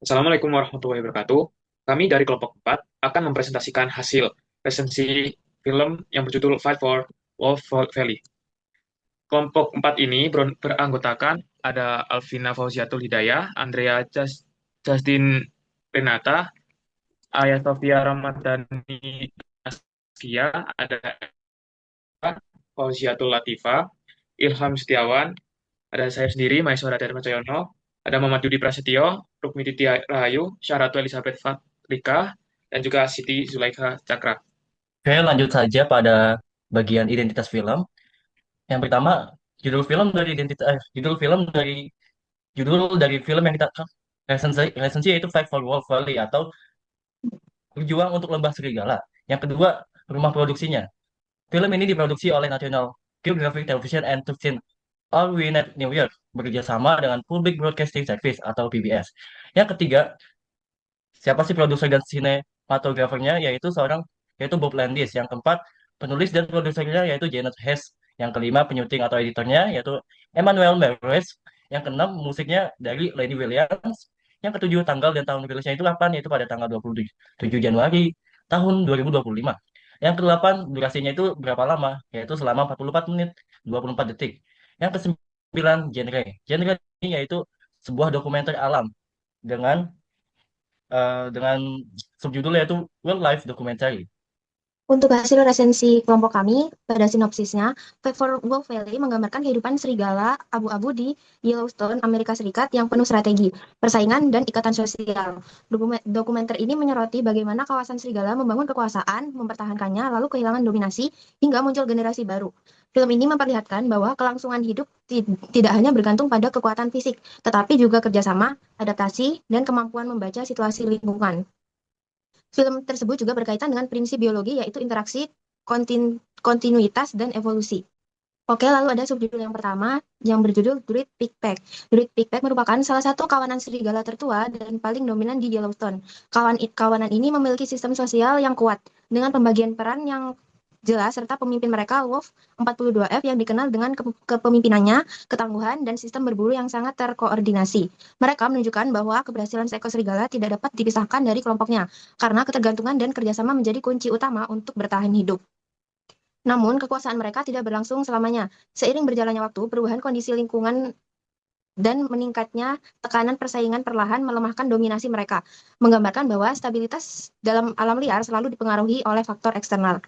Assalamualaikum warahmatullahi wabarakatuh. Kami dari kelompok 4 akan mempresentasikan hasil resensi film yang berjudul Fight for Wolf Valley. Kelompok 4 ini beranggotakan ada Alvina Fauziatul Hidayah, Andrea Justin Renata, Aya Sofia Ramadhani Askia, ada Fauziatul Latifah, Ilham Setiawan, ada saya sendiri, Maesora Darmacayono, ada Muhammad Yudi Prasetyo, Rukmini Titi Rahayu, Syaratu Elizabeth Fatrika, dan juga Siti Zulaikha Cakra. Oke, lanjut saja pada bagian identitas film. Yang pertama, judul film dari film yang kita resensi yaitu Fight for Wolf Valley atau Berjuang untuk Lembah Serigala. Yang kedua, rumah produksinya. Film ini diproduksi oleh National Geographic Television and Fiction All-Winet New York bekerja sama dengan Public Broadcasting Service atau PBS. Yang ketiga, siapa sih produser dan sinematografernya? Yaitu Bob Landis. Yang keempat, penulis dan produsernya yaitu Janet Hess. Yang kelima, penyuting atau editornya yaitu Emmanuel Merez. Yang keenam, musiknya dari Lenny Williams. Yang ketujuh, tanggal dan tahun rilisnya itu kapan? Yaitu pada tanggal 27 Januari tahun 2025. Yang kedelapan, durasinya itu berapa lama? Yaitu selama 44 menit 24 detik. Yang kesembilan, genre. Genre ini yaitu sebuah dokumenter alam dengan dengan subjudul yaitu Wildlife Documentary. Untuk hasil resensi kelompok kami, pada sinopsisnya, Fight for Wolf Valley menggambarkan kehidupan serigala abu-abu di Yellowstone, Amerika Serikat yang penuh strategi, persaingan, dan ikatan sosial. Dokumenter ini menyoroti bagaimana kawasan serigala membangun kekuasaan, mempertahankannya, lalu kehilangan dominasi, hingga muncul generasi baru. Film ini memperlihatkan bahwa kelangsungan hidup tidak hanya bergantung pada kekuatan fisik, tetapi juga kerjasama, adaptasi, dan kemampuan membaca situasi lingkungan. Film tersebut juga berkaitan dengan prinsip biologi yaitu interaksi, kontinuitas, dan evolusi. Oke, lalu ada subjudul yang pertama yang berjudul Great Big Pack. Great Big Pack merupakan salah satu kawanan serigala tertua dan paling dominan di Yellowstone. Kawanan ini memiliki sistem sosial yang kuat dengan pembagian peran yang jelas serta pemimpin mereka Wolf 42F yang dikenal dengan kepemimpinannya, ketangguhan, dan sistem berburu yang sangat terkoordinasi. Mereka menunjukkan bahwa keberhasilan seekor serigala tidak dapat dipisahkan dari kelompoknya, karena ketergantungan dan kerjasama menjadi kunci utama untuk bertahan hidup. Namun, kekuasaan mereka tidak berlangsung selamanya. Seiring berjalannya waktu, perubahan kondisi lingkungan dan meningkatnya tekanan persaingan perlahan melemahkan dominasi mereka, menggambarkan bahwa stabilitas dalam alam liar selalu dipengaruhi oleh faktor eksternal.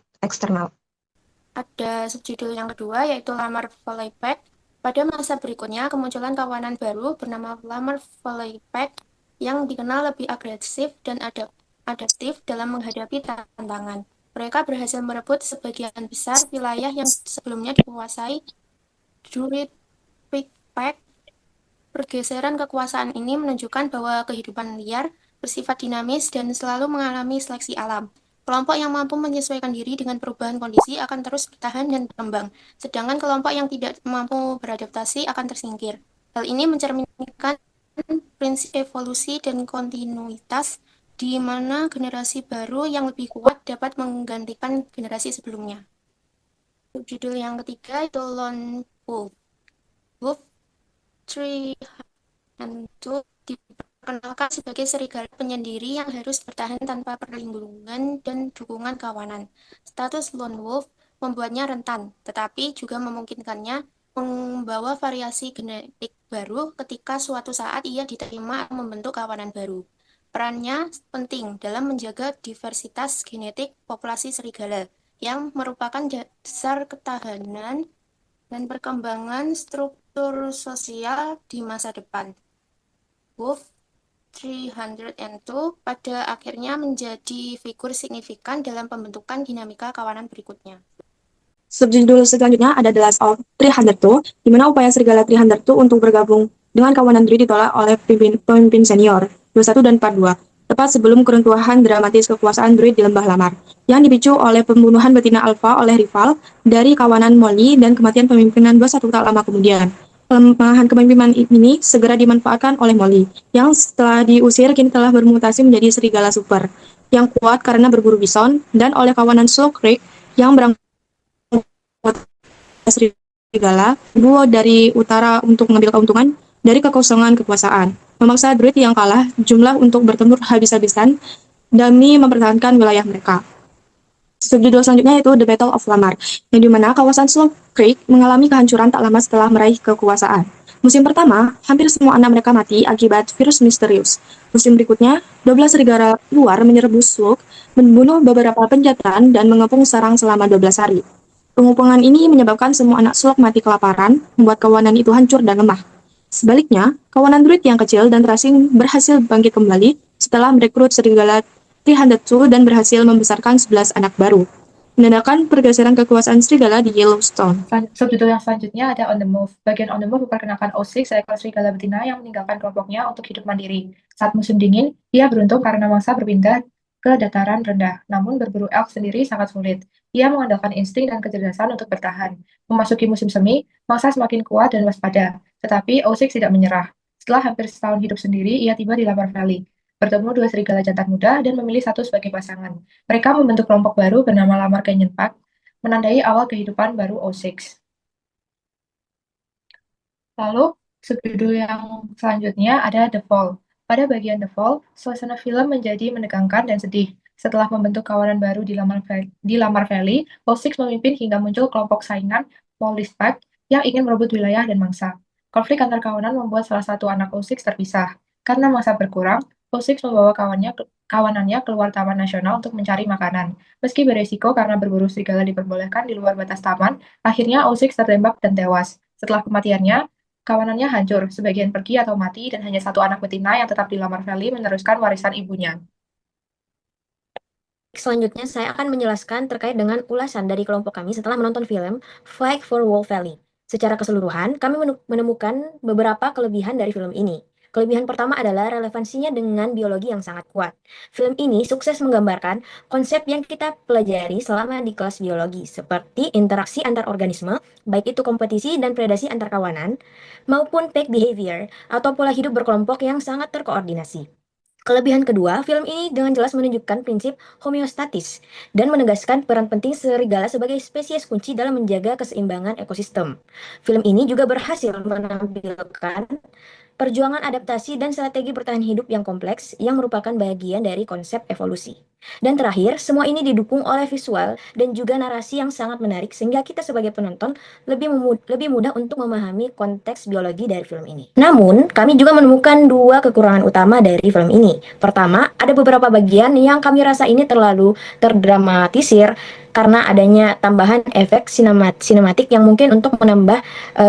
Ada subjudul yang kedua yaitu Lamar Valley Pack. Pada masa berikutnya, kemunculan kawanan baru bernama Lamar Valley Pack yang dikenal lebih agresif dan adaptif dalam menghadapi tantangan. Mereka berhasil merebut sebagian besar wilayah yang sebelumnya dikuasai Druid Peak Pack. Pergeseran kekuasaan ini menunjukkan bahwa kehidupan liar bersifat dinamis dan selalu mengalami seleksi alam. Kelompok yang mampu menyesuaikan diri dengan perubahan kondisi akan terus bertahan dan berkembang, sedangkan kelompok yang tidak mampu beradaptasi akan tersingkir. Hal ini mencerminkan prinsip evolusi dan kontinuitas, di mana generasi baru yang lebih kuat dapat menggantikan generasi sebelumnya. Judul yang ketiga itu Lone Wolf. Wolf Tree Hantu diperkenalkan sebagai serigala penyendiri yang harus bertahan tanpa perlindungan dan dukungan kawanan. Status lone wolf membuatnya rentan, tetapi juga memungkinkannya membawa variasi genetik baru ketika suatu saat ia diterima membentuk kawanan baru. Perannya penting dalam menjaga diversitas genetik populasi serigala, yang merupakan dasar ketahanan dan perkembangan struktur sosial di masa depan. Wolf 302 pada akhirnya menjadi figur signifikan dalam pembentukan dinamika kawanan berikutnya. Subjudul selanjutnya ada The Last of 302, di mana upaya serigala 302 untuk bergabung dengan kawanan Druid ditolak oleh pemimpin senior 21 dan 42, tepat sebelum keruntuhan dramatis kekuasaan Druid di Lembah Lamar, yang dipicu oleh pembunuhan betina alfa oleh rival dari kawanan Molly dan kematian pemimpinan 21 tak lama kemudian. Kelemahan kepemimpinan ini segera dimanfaatkan oleh Molly, yang setelah diusir kini telah bermutasi menjadi serigala super, yang kuat karena berburu bison, dan oleh kawanan Slow Creek yang berangkat serigala, dari utara untuk mengambil keuntungan dari kekosongan kekuasaan. memaksa druid yang kalah jumlah untuk bertempur habis-habisan demi mempertahankan wilayah mereka. Subjudul selanjutnya yaitu The Battle of Lamar, yang dimana kawasan Slow Creek mengalami kehancuran tak lama setelah meraih kekuasaan. Musim pertama, hampir semua anak mereka mati akibat virus misterius. Musim berikutnya, 12 serigala luar menyerbu Slug, membunuh beberapa penjataan, dan mengepung sarang selama 12 hari. Pengepungan ini menyebabkan semua anak Slug mati kelaparan, membuat kawanan itu hancur dan lemah. Sebaliknya, kawanan druid yang kecil dan terasing berhasil bangkit kembali setelah merekrut serigala 302 dan berhasil membesarkan 11 anak baru, menandakan pergeseran kekuasaan serigala di Yellowstone. Subjudul yang selanjutnya ada On the Move. Bagian On the Move memperkenalkan Osix, seekor serigala betina yang meninggalkan kelompoknya untuk hidup mandiri. Saat musim dingin, ia beruntung karena mangsa berpindah ke dataran rendah, namun berburu elk sendiri sangat sulit. Ia mengandalkan insting dan kecerdasan untuk bertahan. Memasuki musim semi, mangsa semakin kuat dan waspada, tetapi Osix tidak menyerah. Setelah hampir setahun hidup sendiri, ia tiba di Lamar Valley, bertemu dua serigala jantan muda dan memilih satu sebagai pasangan. Mereka membentuk kelompok baru bernama Lamar Canyon Pack, menandai awal kehidupan baru O6. Lalu, subjudul yang selanjutnya ada The Fall. Pada bagian The Fall, suasana film menjadi menegangkan dan sedih. Setelah membentuk kawanan baru di Lamar Valley, O6 memimpin hingga muncul kelompok saingan Police Pack yang ingin merebut wilayah dan mangsa. Konflik antar kawanan membuat salah satu anak O6 terpisah. Karena mangsa berkurang, O6 membawa kawanannya keluar Taman Nasional untuk mencari makanan. Meski beresiko karena berburu serigala diperbolehkan di luar batas taman, akhirnya O6 tertembak dan tewas. Setelah kematiannya, kawanannya hancur, sebagian pergi atau mati, dan hanya satu anak betina yang tetap di Lamar Valley meneruskan warisan ibunya. Selanjutnya, saya akan menjelaskan terkait dengan ulasan dari kelompok kami setelah menonton film Fight for Wolf Valley. Secara keseluruhan, kami menemukan beberapa kelebihan dari film ini. Kelebihan pertama adalah relevansinya dengan biologi yang sangat kuat. Film ini sukses menggambarkan konsep yang kita pelajari selama di kelas biologi, seperti interaksi antar organisme, baik itu kompetisi dan predasi antar kawanan, maupun pack behavior atau pola hidup berkelompok yang sangat terkoordinasi. Kelebihan kedua, film ini dengan jelas menunjukkan prinsip homeostatis dan menegaskan peran penting serigala sebagai spesies kunci dalam menjaga keseimbangan ekosistem. Film ini juga berhasil menampilkan perjuangan adaptasi dan strategi bertahan hidup yang kompleks yang merupakan bagian dari konsep evolusi. Dan terakhir, semua ini didukung oleh visual dan juga narasi yang sangat menarik sehingga kita sebagai penonton lebih mudah untuk memahami konteks biologi dari film ini. Namun, kami juga menemukan dua kekurangan utama dari film ini. Pertama, ada beberapa bagian yang kami rasa ini terlalu terdramatisir karena adanya tambahan efek sinematik yang mungkin untuk menambah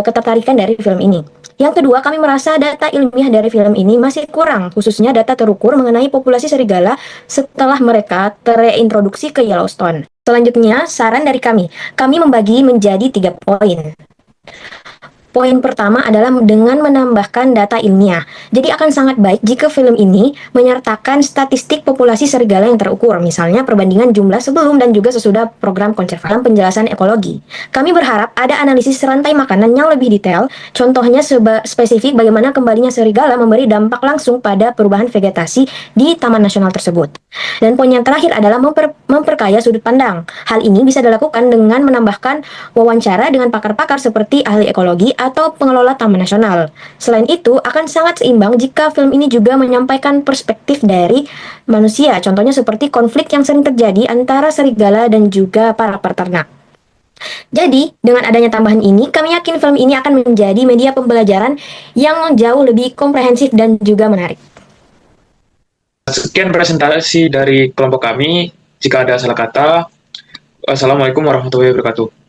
ketertarikan dari film ini. Yang kedua, kami merasa data ilmiah dari film ini masih kurang, khususnya data terukur mengenai populasi serigala setelah mereka tereintroduksi ke Yellowstone. Selanjutnya, saran dari kami membagi menjadi 3 poin. Poin pertama adalah dengan menambahkan data ilmiah. Jadi akan sangat baik jika film ini menyertakan statistik populasi serigala yang terukur, misalnya perbandingan jumlah sebelum dan juga sesudah program konservasi dalam penjelasan ekologi. Kami berharap ada analisis rantai makanan yang lebih detail, contohnya spesifik bagaimana kembalinya serigala memberi dampak langsung pada perubahan vegetasi di Taman Nasional tersebut. Dan poin yang terakhir adalah memperkaya sudut pandang. Hal ini bisa dilakukan dengan menambahkan wawancara dengan pakar-pakar seperti ahli ekologi atau pengelola Taman Nasional. Selain itu, akan sangat seimbang jika film ini juga menyampaikan perspektif dari manusia, contohnya seperti konflik yang sering terjadi antara serigala dan juga para peternak. Jadi, dengan adanya tambahan ini, kami yakin film ini akan menjadi media pembelajaran yang jauh lebih komprehensif dan juga menarik. Sekian presentasi dari kelompok kami. Jika ada salah kata, Assalamualaikum warahmatullahi wabarakatuh.